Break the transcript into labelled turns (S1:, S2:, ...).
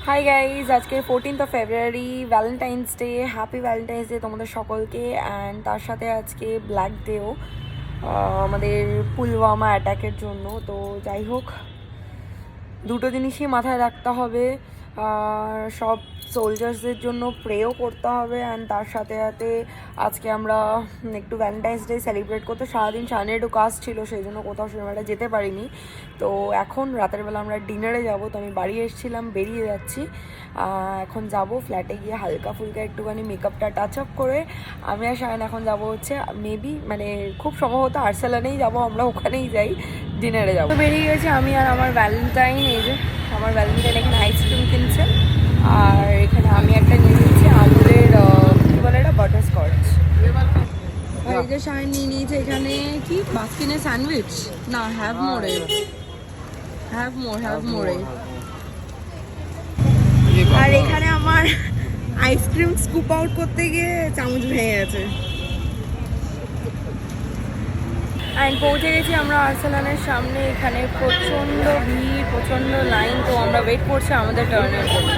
S1: High guys, আজকে 14th February, Valentine's Day. Happy Valentine's Day তোমাদের সকলকে। অ্যান্ড তার সাথে আজকে ব্ল্যাক ডেও, আমাদের পুলওয়ামা অ্যাটাকের জন্য। তো যাই হোক, দুটো জিনিসই মাথায় রাখতে হবে। সব সোলজার্সদের জন্য প্রেও করতে হবে। অ্যান্ড তার সাথে সাথে আজকে আমরা একটু ভ্যালেন্টাইন্স ডে সেলিব্রেট করতে, সারাদিন সানের একটু কাজ ছিল, সেই জন্য কোথাও সিনেমাটা যেতে পারিনি। তো এখন রাতের বেলা আমরা ডিনারে যাব। তো আমি বাড়ি এসেছিলাম, বেরিয়ে যাচ্ছি। এখন যাব ফ্ল্যাটে গিয়ে হালকা ফুলকা একটুখানি মেকআপটা টাচ আপ করে আমি আর শায়ন এখন যাব হচ্ছে মেবি, মানে খুব সম্ভবত আর্সেলানেই যাব, আমরা ওখানেই যাই, ডিনারে যাবো। তো বেরিয়ে গেছি আমি আর আমার ভ্যালেন্টাইন। এই যে আমার ভ্যালেন্টাইন এখানে আইসক্রিম কিনছে, আর এখানে আমি একটা নিয়ে নিচ্ছি আমুলের কী বলে এটা, বাটারস্কচ। আর এই যে শায়ন নিয়ে নিয়েছে এখানে কি বাস্কিনের স্যান্ডউইচ, না হ্যাভ মোরে, হ্যাভ মোরে। আর এখানে আমার আইসক্রিম স্কুপ আউট করতে গিয়ে চামচ ভেঙে গেছে। অ্যান্ড পৌঁছে গেছি আমরা আর্সেলানের সামনে। এখানে প্রচণ্ড ভিড়, প্রচণ্ড লাইন। তো আমরা ওয়েট করছি আমাদের টার্নের জন্য।